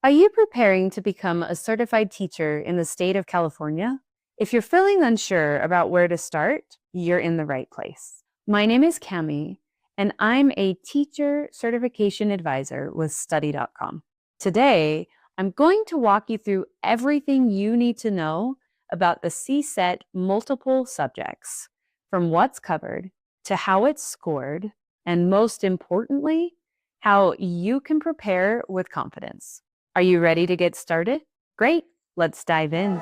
Are you preparing to become a certified teacher in the state of California? If you're feeling unsure about where to start, you're in the right place. My name is Cami, and I'm a teacher certification advisor with study.com. Today, I'm going to walk you through everything you need to know about the CSET Multiple Subjects, from what's covered to how it's scored, and most importantly, how you can prepare with confidence. Are you ready to get started? Great, let's dive in.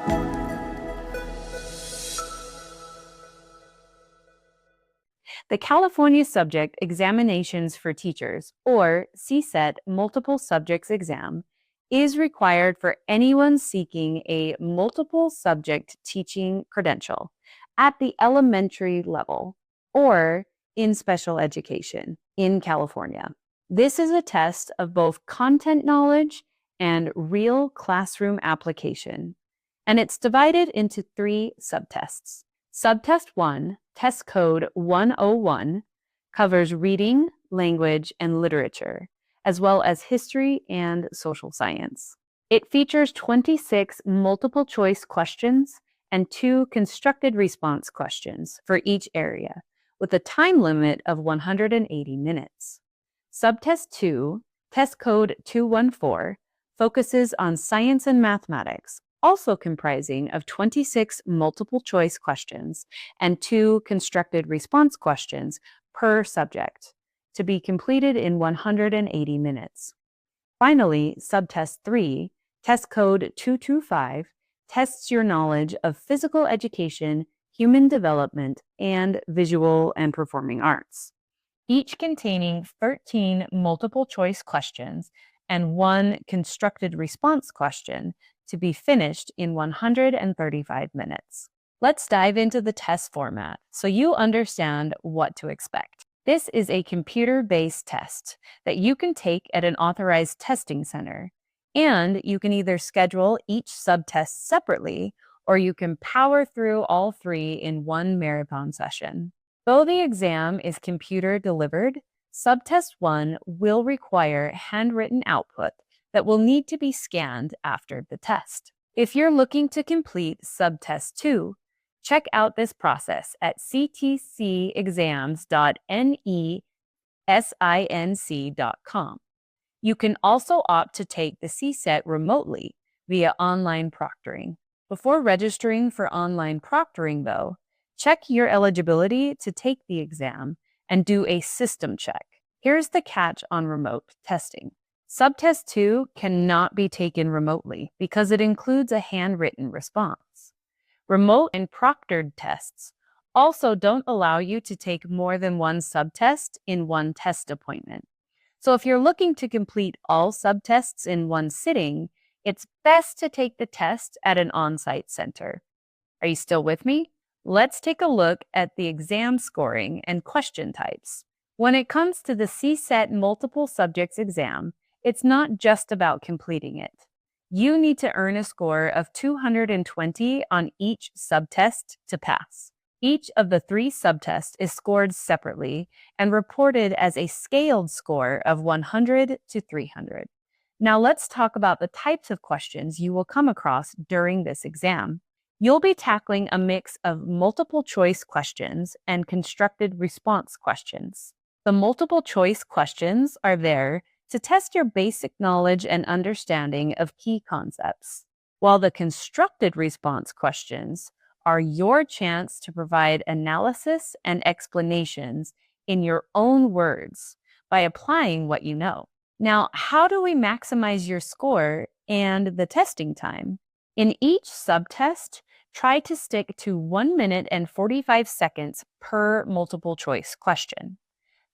The California Subject Examinations for Teachers, or CSET Multiple Subjects exam, is required for anyone seeking a multiple subject teaching credential at the elementary level or in special education in California. This is a test of both content knowledge and real classroom application, and it's divided into 3 subtests. Subtest 1, test code 101, covers reading, language, and literature, as well as history and social science. It features 26 multiple choice questions and 2 constructed response questions for each area, with a time limit of 180 minutes. Subtest 2, test code 214, focuses on science and mathematics, also comprising of 26 multiple choice questions and 2 constructed response questions per subject, to be completed in 180 minutes. Finally, Subtest 3, test code 225, tests your knowledge of physical education, human development, and visual and performing arts, each containing 13 multiple choice questions and 1 constructed response question, to be finished in 135 minutes. Let's dive into the test format so you understand what to expect. This is a computer-based test that you can take at an authorized testing center, and you can either schedule each subtest separately or you can power through all 3 in one marathon session. Though the exam is computer delivered, Subtest 1 will require handwritten output that will need to be scanned after the test. If you're looking to complete Subtest 2, check out this process at ctcexams.nesinc.com. You can also opt to take the CSET remotely via online proctoring. Before registering for online proctoring, though, check your eligibility to take the exam and do a system check. Here's the catch on remote testing. Subtest 2 cannot be taken remotely because it includes a handwritten response. Remote and proctored tests also don't allow you to take more than 1 subtest in one test appointment. So if you're looking to complete all subtests in one sitting, it's best to take the test at an on-site center. Are you still with me? Let's take a look at the exam scoring and question types. When it comes to the CSET Multiple Subjects exam, it's not just about completing it. You need to earn a score of 220 on each subtest to pass. Each of the 3 subtests is scored separately and reported as a scaled score of 100 to 300. Now let's talk about the types of questions you will come across during this exam. You'll be tackling a mix of multiple choice questions and constructed response questions. The multiple choice questions are there to test your basic knowledge and understanding of key concepts, while the constructed response questions are your chance to provide analysis and explanations in your own words by applying what you know. Now, how do we maximize your score and the testing time? In each subtest, try to stick to 1 minute and 45 seconds per multiple choice question.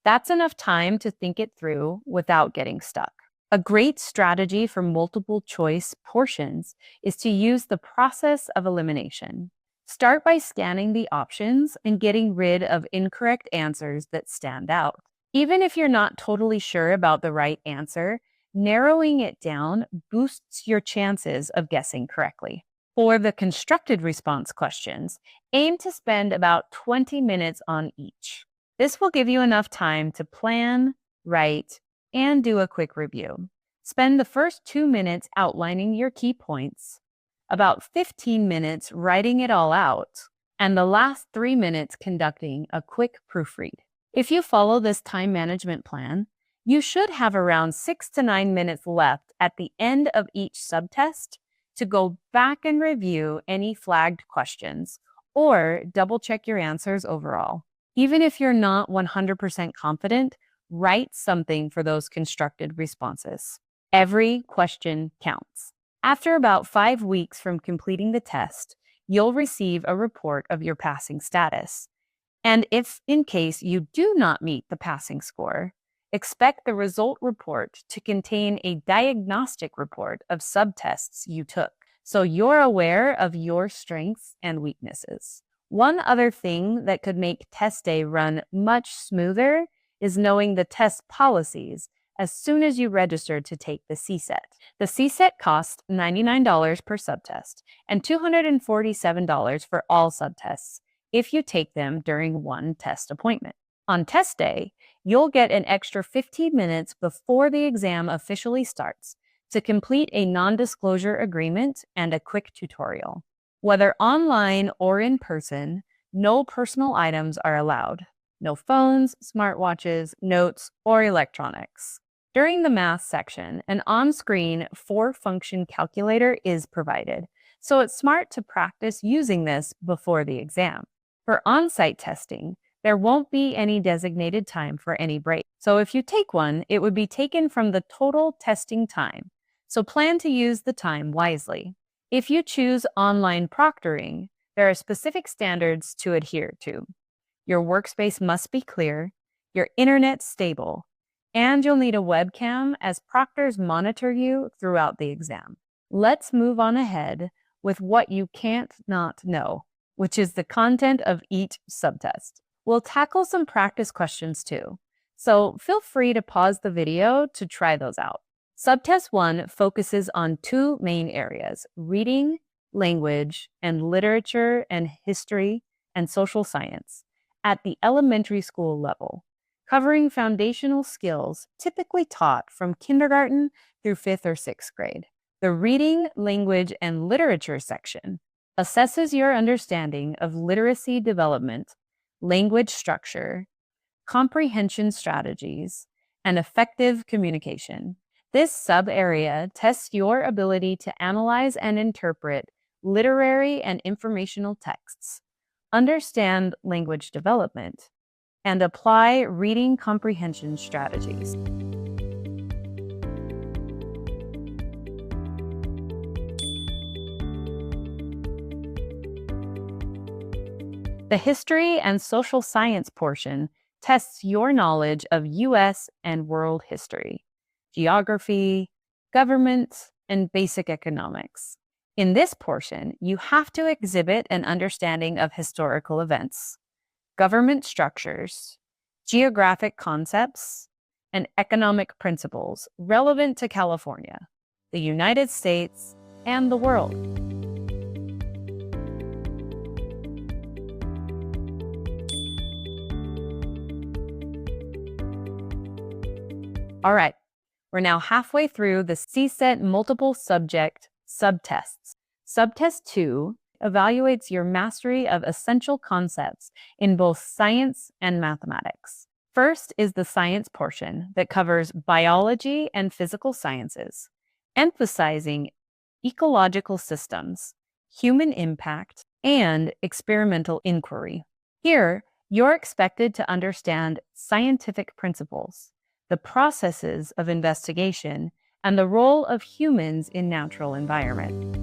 That's enough time to think it through without getting stuck. A great strategy for multiple choice portions is to use the process of elimination. Start by scanning the options and getting rid of incorrect answers that stand out. Even if you're not totally sure about the right answer, narrowing it down boosts your chances of guessing correctly. For the constructed response questions, aim to spend about 20 minutes on each. This will give you enough time to plan, write, and do a quick review. Spend the first 2 minutes outlining your key points, about 15 minutes writing it all out, and the last 3 minutes conducting a quick proofread. If you follow this time management plan, you should have around 6 to 9 minutes left at the end of each subtest to go back and review any flagged questions or double check your answers overall. Even if you're not 100% confident, write something for those constructed responses. Every question counts. After about 5 weeks from completing the test, you'll receive a report of your passing status. And if in case you do not meet the passing score, expect the result report to contain a diagnostic report of subtests you took, so you're aware of your strengths and weaknesses. One other thing that could make test day run much smoother is knowing the test policies as soon as you register to take the CSET. The CSET costs $99 per subtest and $247 for all subtests if you take them during one test appointment. On test day, you'll get an extra 15 minutes before the exam officially starts to complete a non-disclosure agreement and a quick tutorial. Whether online or in person, no personal items are allowed. No phones, smartwatches, notes, or electronics. During the math section, an on-screen 4-function calculator is provided, so it's smart to practice using this before the exam. For on-site testing, there won't be any designated time for any break. So if you take one, it would be taken from the total testing time. So plan to use the time wisely. If you choose online proctoring, there are specific standards to adhere to. Your workspace must be clear, your internet stable, and you'll need a webcam as proctors monitor you throughout the exam. Let's move on ahead with what you can't not know, which is the content of each subtest. We'll tackle some practice questions too, so feel free to pause the video to try those out. Subtest 1 focuses on 2 main areas: reading, language, and literature and history and social science at the elementary school level, covering foundational skills typically taught from kindergarten through 5th or 6th grade. The reading, language, and literature section assesses your understanding of literacy development, language structure, comprehension strategies, and effective communication. This sub-area tests your ability to analyze and interpret literary and informational texts, understand language development, and apply reading comprehension strategies. The history and social science portion tests your knowledge of U.S. and world history, geography, government, and basic economics. In this portion, you have to exhibit an understanding of historical events, government structures, geographic concepts, and economic principles relevant to California, the United States, and the world. All right, we're now halfway through the CSET Multiple Subject subtests. Subtest 2 evaluates your mastery of essential concepts in both science and mathematics. First is the science portion that covers biology and physical sciences, emphasizing ecological systems, human impact, and experimental inquiry. Here, you're expected to understand scientific principles, the processes of investigation, and the role of humans in natural environment.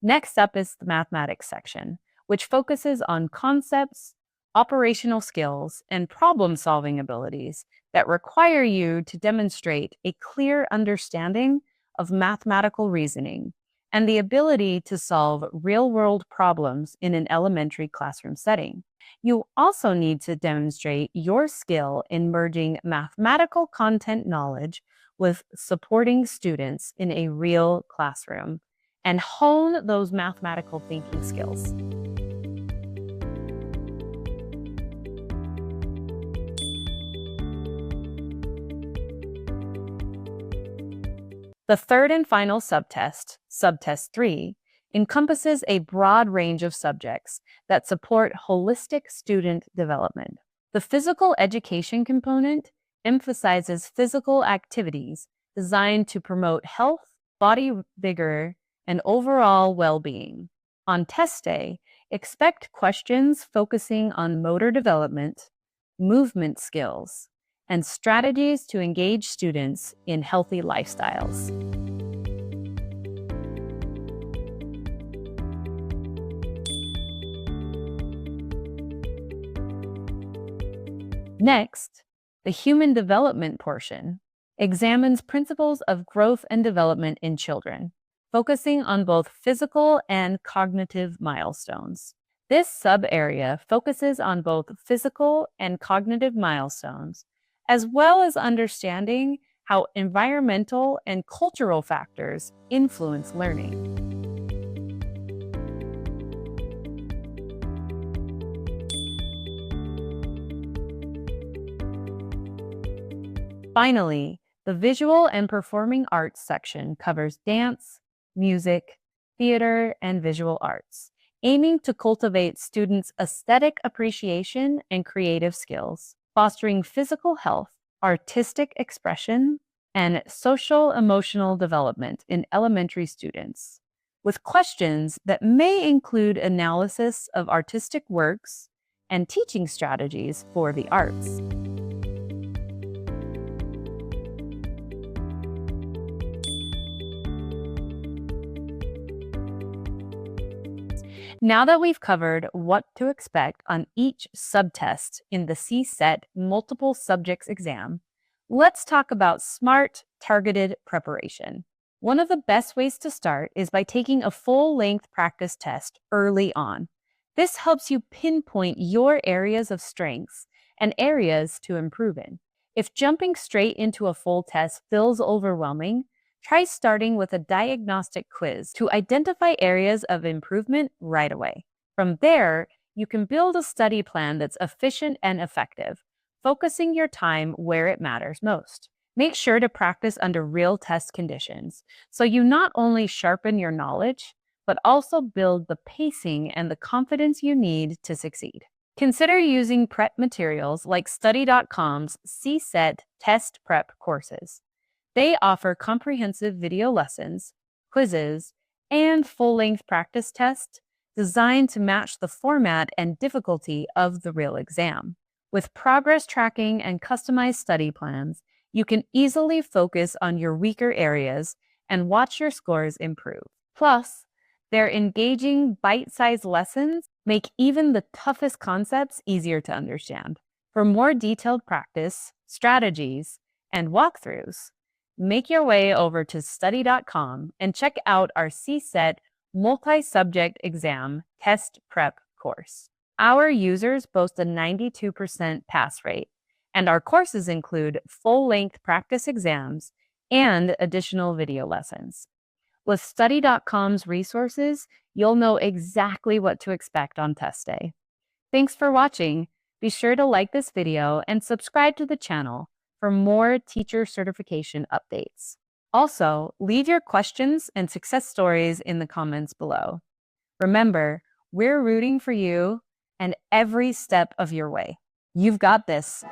Next up is the mathematics section, which focuses on concepts, operational skills, and problem-solving abilities that require you to demonstrate a clear understanding of mathematical reasoning and the ability to solve real-world problems in an elementary classroom setting. You also need to demonstrate your skill in merging mathematical content knowledge with supporting students in a real classroom and hone those mathematical thinking skills. The third and final subtest, Subtest 3, encompasses a broad range of subjects that support holistic student development. The physical education component emphasizes physical activities designed to promote health, body vigor, and overall well-being. On test day, expect questions focusing on motor development, movement skills, and strategies to engage students in healthy lifestyles. Next, the human development portion examines principles of growth and development in children, focusing on both physical and cognitive milestones. This sub-area focuses on both physical and cognitive milestones, as well as understanding how environmental and cultural factors influence learning. Finally, the visual and performing arts section covers dance, music, theater, and visual arts, aiming to cultivate students' aesthetic appreciation and creative skills, fostering physical health, artistic expression, and social-emotional development in elementary students, with questions that may include analysis of artistic works and teaching strategies for the arts. Now that we've covered what to expect on each subtest in the CSET Multiple Subjects exam, let's talk about smart, targeted preparation. One of the best ways to start is by taking a full-length practice test early on. This helps you pinpoint your areas of strengths and areas to improve in. If jumping straight into a full test feels overwhelming, try starting with a diagnostic quiz to identify areas of improvement right away. From there, you can build a study plan that's efficient and effective, focusing your time where it matters most. Make sure to practice under real test conditions, so you not only sharpen your knowledge, but also build the pacing and the confidence you need to succeed. Consider using prep materials like Study.com's CSET Test Prep courses. They offer comprehensive video lessons, quizzes, and full-length practice tests designed to match the format and difficulty of the real exam. With progress tracking and customized study plans, you can easily focus on your weaker areas and watch your scores improve. Plus, their engaging, bite-sized lessons make even the toughest concepts easier to understand. For more detailed practice, strategies, and walkthroughs, make your way over to Study.com and check out our CSET Multi-Subject Exam Test Prep course. Our users boast a 92% pass rate, and our courses include full-length practice exams and additional video lessons. With Study.com's resources, you'll know exactly what to expect on test day. Thanks for watching. Be sure to like this video and subscribe to the channel for more teacher certification updates. Also, leave your questions and success stories in the comments below. Remember, we're rooting for you and every step of your way. You've got this.